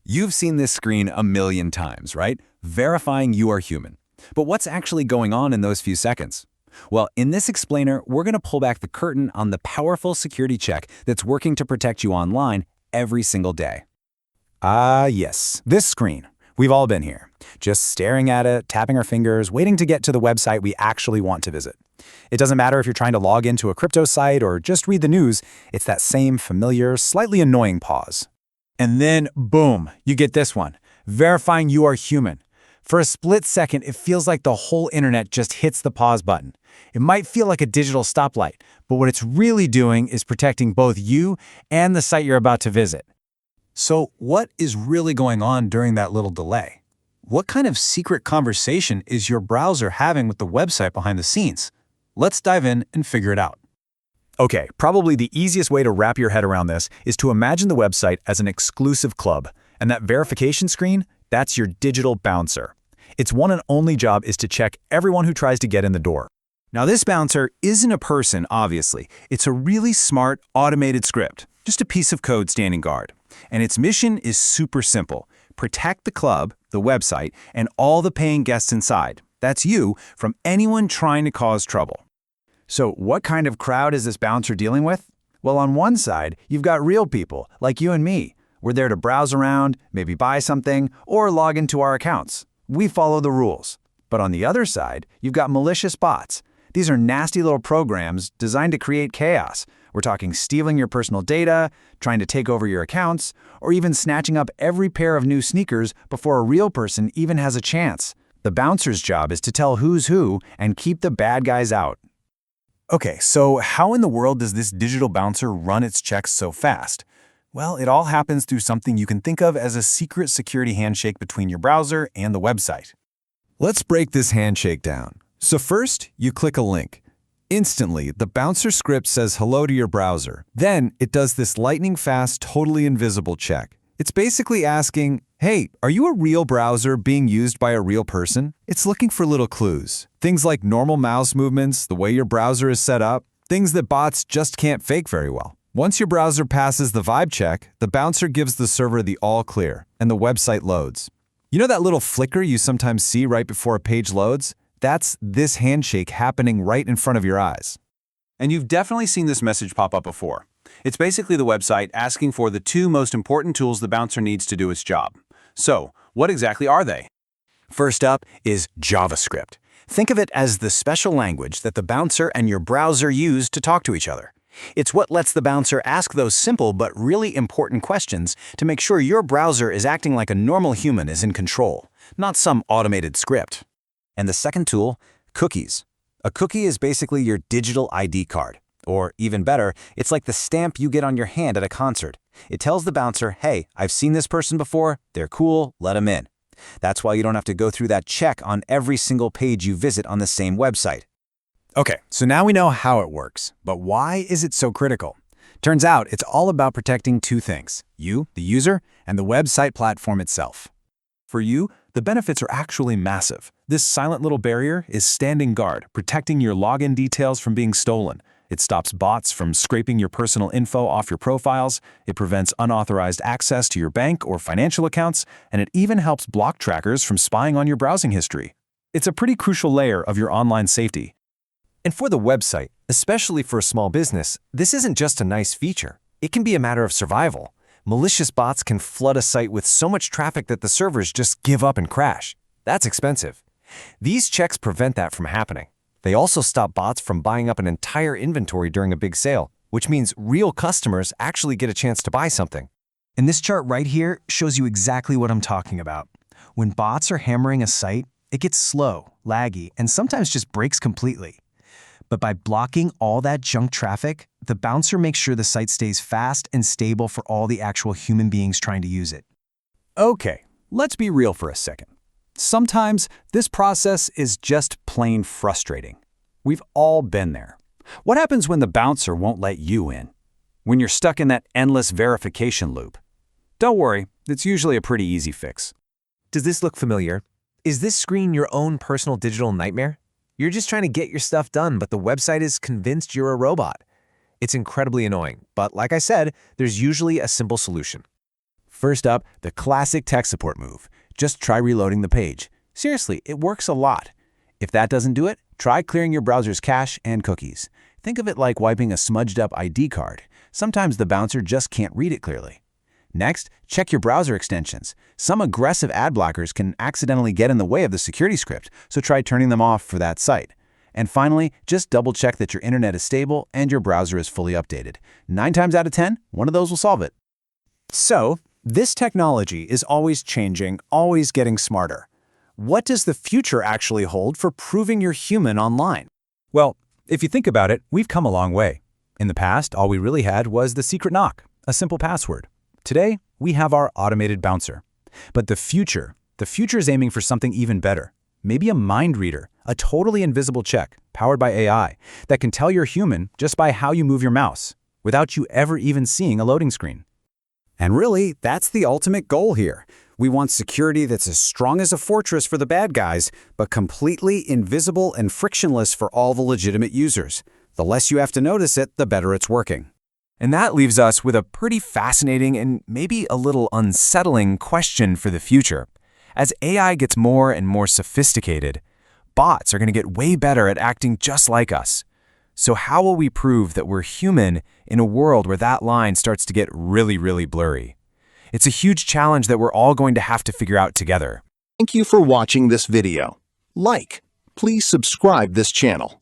You've seen this screen a million times, right? Verifying you are human. But what's actually going on in those few seconds? Well, in this explainer, we're going to pull back the curtain on the powerful security check that's working to protect you online every single day. Yes, this screen. We've all been here, just staring at it, tapping our fingers, waiting to get to the website we actually want to visit. It doesn't matter if you're trying to log into a crypto site or just read the news, it's that same familiar, slightly annoying pause. And then, boom, you get this one, verifying you are human. For a split second, it feels like the whole internet just hits the pause button. It might feel like a digital stoplight, but what it's really doing is protecting both you and the site you're about to visit. So what is really going on during that little delay? What kind of secret conversation is your browser having with the website behind the scenes? Let's dive in and figure it out. Okay, probably the easiest way to wrap your head around this is to imagine the website as an exclusive club, and that verification screen, that's your digital bouncer. Its one and only job is to check everyone who tries to get in the door. Now this bouncer isn't a person, obviously. It's a really smart, automated script, just a piece of code standing guard. And its mission is super simple. Protect the club, the website, and all the paying guests inside. That's you, from anyone trying to cause trouble. So what kind of crowd is this bouncer dealing with? Well, on one side, you've got real people, like you and me. We're there to browse around, maybe buy something, or log into our accounts. We follow the rules. But on the other side, you've got malicious bots. These are nasty little programs designed to create chaos. We're talking stealing your personal data, trying to take over your accounts, or even snatching up every pair of new sneakers before a real person even has a chance. The bouncer's job is to tell who's who and keep the bad guys out. Okay, so how in the world does this digital bouncer run its checks so fast? Well, it all happens through something you can think of as a secret security handshake between your browser and the website. Let's break this handshake down. So first, you click a link. Instantly, the bouncer script says hello to your browser. Then, it does this lightning-fast, totally invisible check. It's basically asking, hey, are you a real browser being used by a real person? It's looking for little clues. Things like normal mouse movements, the way your browser is set up, things that bots just can't fake very well. Once your browser passes the vibe check, the bouncer gives the server the all clear, and the website loads. You know that little flicker you sometimes see right before a page loads? That's this handshake happening right in front of your eyes. And you've definitely seen this message pop up before. It's basically the website asking for the two most important tools the bouncer needs to do its job. So, what exactly are they? First up is JavaScript. Think of it as the special language that the bouncer and your browser use to talk to each other. It's what lets the bouncer ask those simple but really important questions to make sure your browser is acting like a normal human is in control, not some automated script. And the second tool, cookies. A cookie is basically your digital ID card. Or even better, it's like the stamp you get on your hand at a concert. It tells the bouncer, hey, I've seen this person before, they're cool, let them in. That's why you don't have to go through that check on every single page you visit on the same website. Okay, so now we know how it works, but why is it so critical? Turns out it's all about protecting two things, you, the user, and the website platform itself. For you, the benefits are actually massive. This silent little barrier is standing guard, protecting your login details from being stolen. It stops bots from scraping your personal info off your profiles, it prevents unauthorized access to your bank or financial accounts, and it even helps block trackers from spying on your browsing history. It's a pretty crucial layer of your online safety. And for the website, especially for a small business, this isn't just a nice feature. It can be a matter of survival. Malicious bots can flood a site with so much traffic that the servers just give up and crash. That's expensive. These checks prevent that from happening. They also stop bots from buying up an entire inventory during a big sale, which means real customers actually get a chance to buy something. And this chart right here shows you exactly what I'm talking about. When bots are hammering a site, it gets slow, laggy, and sometimes just breaks completely. But by blocking all that junk traffic, the bouncer makes sure the site stays fast and stable for all the actual human beings trying to use it. Okay, let's be real for a second. Sometimes this process is just plain frustrating. We've all been there. What happens when the bouncer won't let you in? When you're stuck in that endless verification loop? Don't worry, it's usually a pretty easy fix. Does this look familiar? Is this screen your own personal digital nightmare? You're just trying to get your stuff done, but the website is convinced you're a robot. It's incredibly annoying, but like I said, there's usually a simple solution. First up, the classic tech support move. Just try reloading the page. Seriously, it works a lot. If that doesn't do it, try clearing your browser's cache and cookies. Think of it like wiping a smudged-up ID card. Sometimes the bouncer just can't read it clearly. Next, check your browser extensions. Some aggressive ad blockers can accidentally get in the way of the security script, so try turning them off for that site. And finally, just double-check that your internet is stable and your browser is fully updated. 9 times out of 10, one of those will solve it. So, this technology is always changing, always getting smarter. What does the future actually hold for proving you're human online? Well, if you think about it, we've come a long way. In the past, all we really had was the secret knock, a simple password. Today, we have our automated bouncer. But the future is aiming for something even better. Maybe a mind reader, a totally invisible check, powered by AI, that can tell you're human just by how you move your mouse, without you ever even seeing a loading screen. And really, that's the ultimate goal here. We want security that's as strong as a fortress for the bad guys, but completely invisible and frictionless for all the legitimate users. The less you have to notice it, the better it's working. And that leaves us with a pretty fascinating and maybe a little unsettling question for the future. As AI gets more and more sophisticated, bots are going to get way better at acting just like us. So how will we prove that we're human in a world where that line starts to get really, really blurry? It's a huge challenge that we're all going to have to figure out together. Thank you for watching this video. Please subscribe this channel.